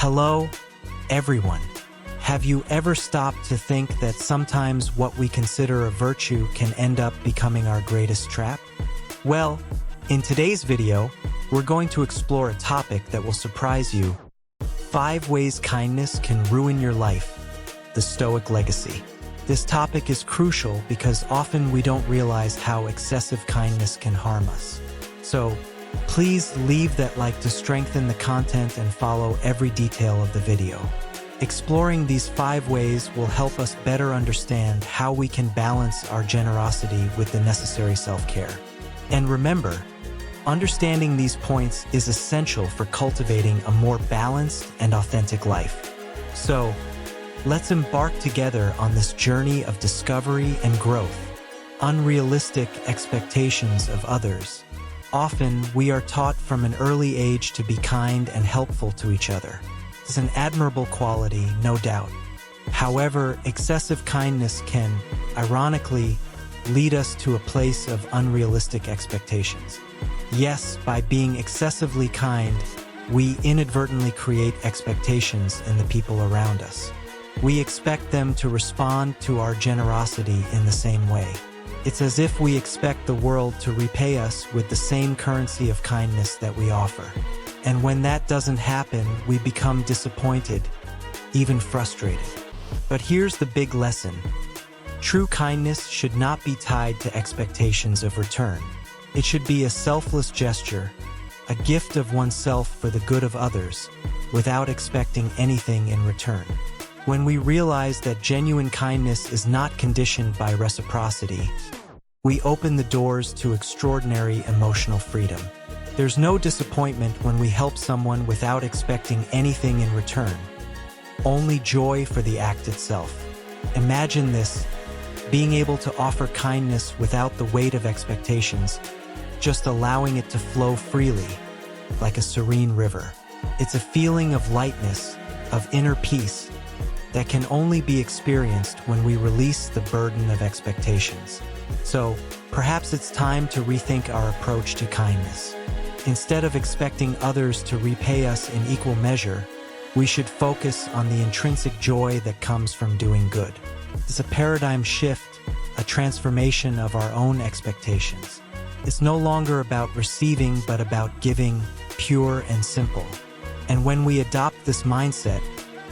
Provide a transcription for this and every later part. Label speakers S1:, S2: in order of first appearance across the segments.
S1: Hello, everyone. Have you ever stopped to think that sometimes what we consider a virtue can end up becoming our greatest trap? Well, in today's video, we're going to explore a topic that will surprise you. 5 ways kindness can ruin your life. The Stoic legacy. This topic is crucial because often we don't realize how excessive kindness can harm us. So, please leave that like to strengthen the content and follow every detail of the video. Exploring these 5 ways will help us better understand how we can balance our generosity with the necessary self-care. And remember, understanding these points is essential for cultivating a more balanced and authentic life. So, let's embark together on this journey of discovery and growth. Unrealistic expectations of others. Often, we are taught from an early age to be kind and helpful to each other. It's an admirable quality, no doubt. However, excessive kindness can, ironically, lead us to a place of unrealistic expectations. Yes, by being excessively kind, we inadvertently create expectations in the people around us. We expect them to respond to our generosity in the same way. It's as if we expect the world to repay us with the same currency of kindness that we offer. And when that doesn't happen, we become disappointed, even frustrated. But here's the big lesson. True kindness should not be tied to expectations of return. It should be a selfless gesture, a gift of oneself for the good of others, without expecting anything in return. When we realize that genuine kindness is not conditioned by reciprocity, we open the doors to extraordinary emotional freedom. There's no disappointment when we help someone without expecting anything in return, only joy for the act itself. Imagine this, being able to offer kindness without the weight of expectations, just allowing it to flow freely, like a serene river. It's a feeling of lightness, of inner peace, that can only be experienced when we release the burden of expectations. So, perhaps it's time to rethink our approach to kindness. Instead of expecting others to repay us in equal measure, we should focus on the intrinsic joy that comes from doing good. It's a paradigm shift, a transformation of our own expectations. It's no longer about receiving, but about giving, pure and simple. And when we adopt this mindset,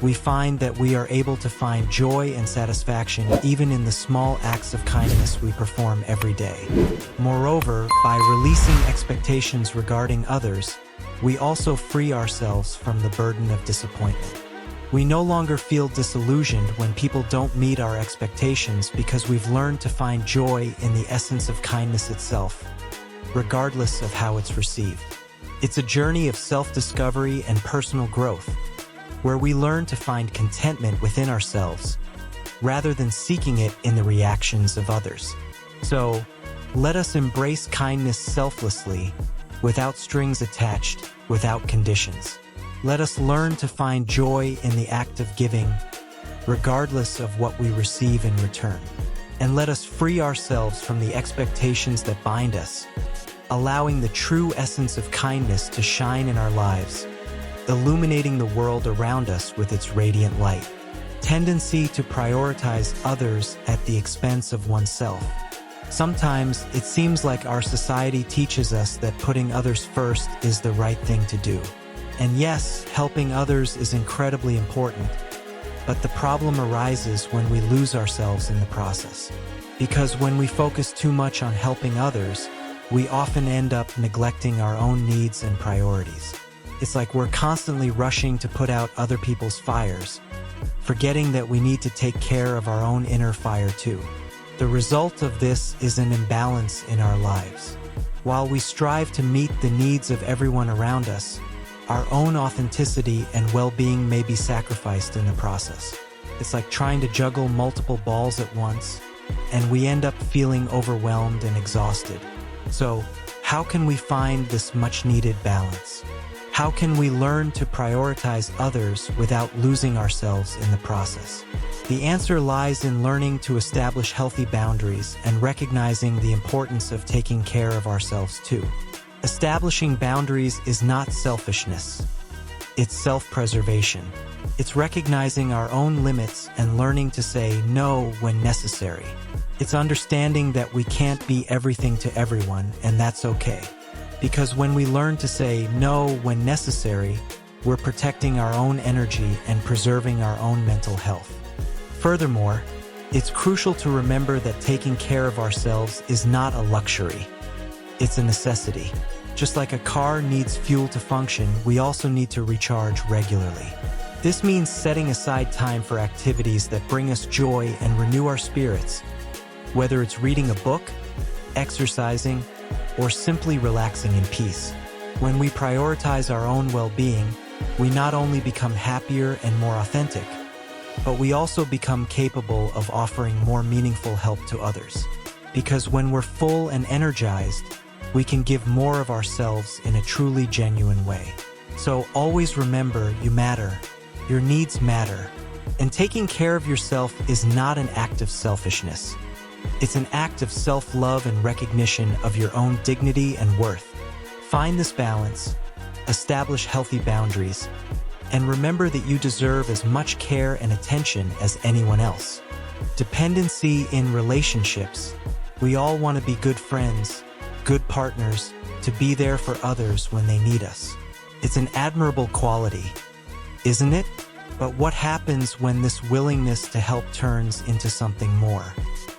S1: we find that we are able to find joy and satisfaction even in the small acts of kindness we perform every day. Moreover, by releasing expectations regarding others, we also free ourselves from the burden of disappointment. We no longer feel disillusioned when people don't meet our expectations because we've learned to find joy in the essence of kindness itself, regardless of how it's received. It's a journey of self-discovery and personal growth, where we learn to find contentment within ourselves, rather than seeking it in the reactions of others. So, let us embrace kindness selflessly, without strings attached, without conditions. Let us learn to find joy in the act of giving, regardless of what we receive in return. And let us free ourselves from the expectations that bind us, allowing the true essence of kindness to shine in our lives, illuminating the world around us with its radiant light. Tendency to prioritize others at the expense of oneself. Sometimes it seems like our society teaches us that putting others first is the right thing to do. And yes, helping others is incredibly important, but the problem arises when we lose ourselves in the process. Because when we focus too much on helping others, we often end up neglecting our own needs and priorities. It's like we're constantly rushing to put out other people's fires, forgetting that we need to take care of our own inner fire too. The result of this is an imbalance in our lives. While we strive to meet the needs of everyone around us, our own authenticity and well-being may be sacrificed in the process. It's like trying to juggle multiple balls at once, and we end up feeling overwhelmed and exhausted. So, how can we find this much-needed balance? How can we learn to prioritize others without losing ourselves in the process? The answer lies in learning to establish healthy boundaries and recognizing the importance of taking care of ourselves too. Establishing boundaries is not selfishness. It's self-preservation. It's recognizing our own limits and learning to say no when necessary. It's understanding that we can't be everything to everyone, and that's okay. Because when we learn to say no when necessary, we're protecting our own energy and preserving our own mental health. Furthermore, it's crucial to remember that taking care of ourselves is not a luxury. It's a necessity. Just like a car needs fuel to function, we also need to recharge regularly. This means setting aside time for activities that bring us joy and renew our spirits, whether it's reading a book, exercising, or simply relaxing in peace. When we prioritize our own well-being, we not only become happier and more authentic, but we also become capable of offering more meaningful help to others. Because when we're full and energized, we can give more of ourselves in a truly genuine way. So always remember, you matter, your needs matter, and taking care of yourself is not an act of selfishness. It's an act of self-love and recognition of your own dignity and worth. Find this balance, establish healthy boundaries, and remember that you deserve as much care and attention as anyone else. Dependency in relationships. We all want to be good friends, good partners, to be there for others when they need us. It's an admirable quality, isn't it? But what happens when this willingness to help turns into something more?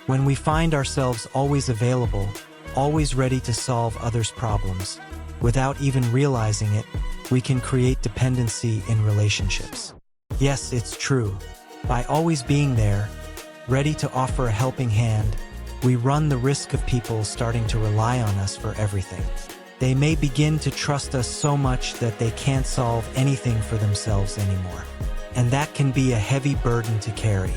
S1: When we find ourselves always available, always ready to solve others' problems, without even realizing it, we can create dependency in relationships. Yes, it's true. By always being there, ready to offer a helping hand, we run the risk of people starting to rely on us for everything. They may begin to trust us so much that they can't solve anything for themselves anymore. And that can be a heavy burden to carry.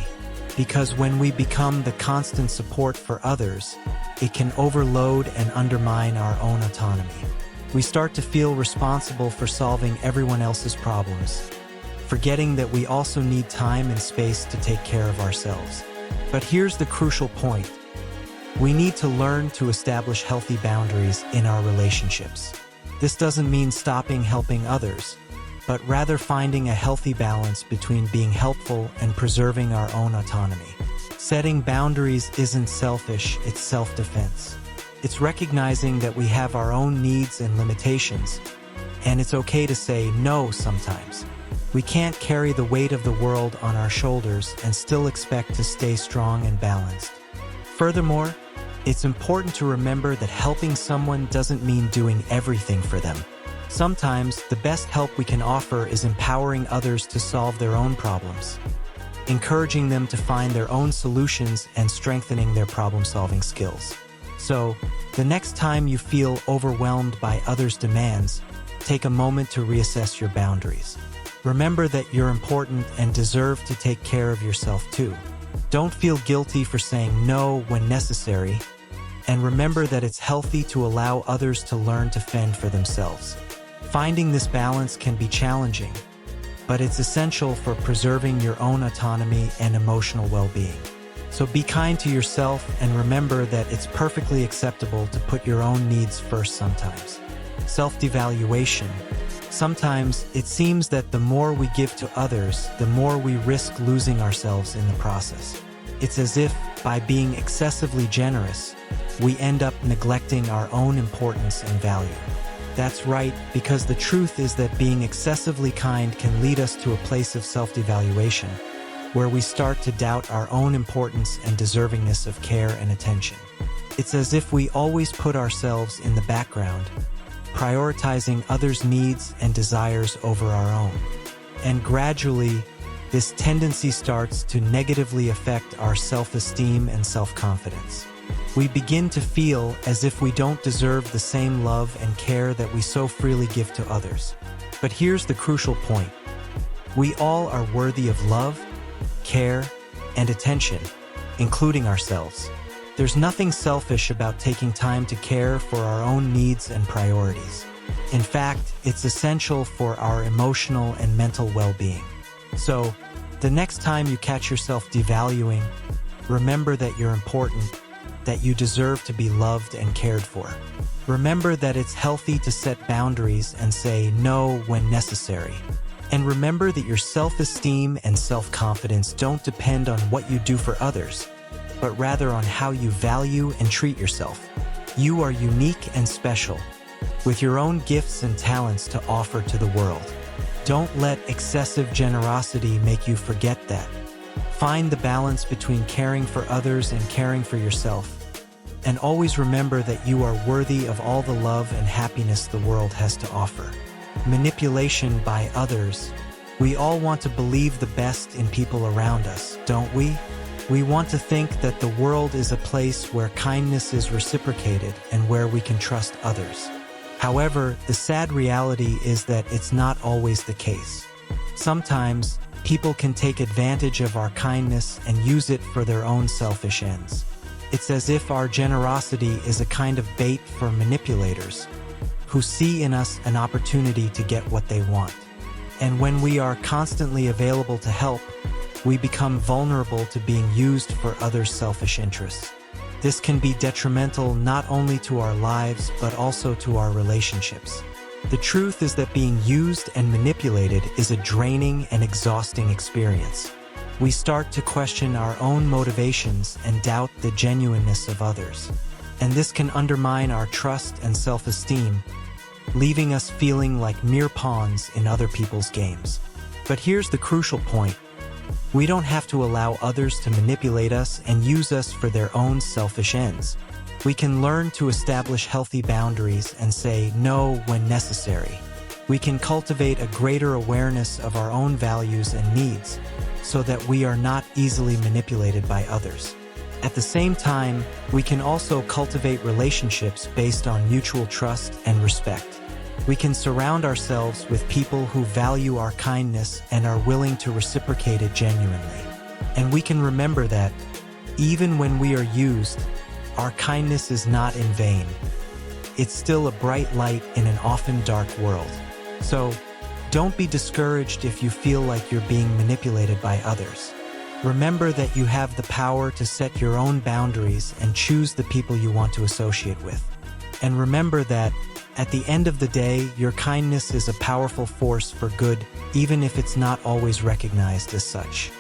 S1: Because when we become the constant support for others, it can overload and undermine our own autonomy. We start to feel responsible for solving everyone else's problems, forgetting that we also need time and space to take care of ourselves. But here's the crucial point. We need to learn to establish healthy boundaries in our relationships. This doesn't mean stopping helping others, but rather finding a healthy balance between being helpful and preserving our own autonomy. Setting boundaries isn't selfish, it's self-defense. It's recognizing that we have our own needs and limitations, and it's okay to say no sometimes. We can't carry the weight of the world on our shoulders and still expect to stay strong and balanced. Furthermore, it's important to remember that helping someone doesn't mean doing everything for them. Sometimes, the best help we can offer is empowering others to solve their own problems, encouraging them to find their own solutions and strengthening their problem-solving skills. So, the next time you feel overwhelmed by others' demands, take a moment to reassess your boundaries. Remember that you're important and deserve to take care of yourself too. Don't feel guilty for saying no when necessary, and remember that it's healthy to allow others to learn to fend for themselves. Finding this balance can be challenging, but it's essential for preserving your own autonomy and emotional well-being. So be kind to yourself and remember that it's perfectly acceptable to put your own needs first sometimes. Self-devaluation. Sometimes it seems that the more we give to others, the more we risk losing ourselves in the process. It's as if, by being excessively generous, we end up neglecting our own importance and value. That's right, because the truth is that being excessively kind can lead us to a place of self-devaluation, where we start to doubt our own importance and deservingness of care and attention. It's as if we always put ourselves in the background, prioritizing others' needs and desires over our own. And gradually, this tendency starts to negatively affect our self-esteem and self-confidence. We begin to feel as if we don't deserve the same love and care that we so freely give to others. But here's the crucial point. We all are worthy of love, care, and attention, including ourselves. There's nothing selfish about taking time to care for our own needs and priorities. In fact, it's essential for our emotional and mental well-being. So, the next time you catch yourself devaluing, remember that you're important, that you deserve to be loved and cared for. Remember that it's healthy to set boundaries and say no when necessary. And remember that your self-esteem and self-confidence don't depend on what you do for others, but rather on how you value and treat yourself. You are unique and special, with your own gifts and talents to offer to the world. Don't let excessive generosity make you forget that. Find the balance between caring for others and caring for yourself. And always remember that you are worthy of all the love and happiness the world has to offer. Manipulation by others. We all want to believe the best in people around us, don't we? We want to think that the world is a place where kindness is reciprocated and where we can trust others. However, the sad reality is that it's not always the case. Sometimes, people can take advantage of our kindness and use it for their own selfish ends. It's as if our generosity is a kind of bait for manipulators, who see in us an opportunity to get what they want. And when we are constantly available to help, we become vulnerable to being used for others' selfish interests. This can be detrimental not only to our lives, but also to our relationships. The truth is that being used and manipulated is a draining and exhausting experience. We start to question our own motivations and doubt the genuineness of others. And this can undermine our trust and self-esteem, leaving us feeling like mere pawns in other people's games. But here's the crucial point. We don't have to allow others to manipulate us and use us for their own selfish ends. We can learn to establish healthy boundaries and say no when necessary. We can cultivate a greater awareness of our own values and needs so that we are not easily manipulated by others. At the same time, we can also cultivate relationships based on mutual trust and respect. We can surround ourselves with people who value our kindness and are willing to reciprocate it genuinely. And we can remember that, even when we are used, our kindness is not in vain. It's still a bright light in an often dark world. So, don't be discouraged if you feel like you're being manipulated by others. Remember that you have the power to set your own boundaries and choose the people you want to associate with. And remember that, at the end of the day, your kindness is a powerful force for good, even if it's not always recognized as such.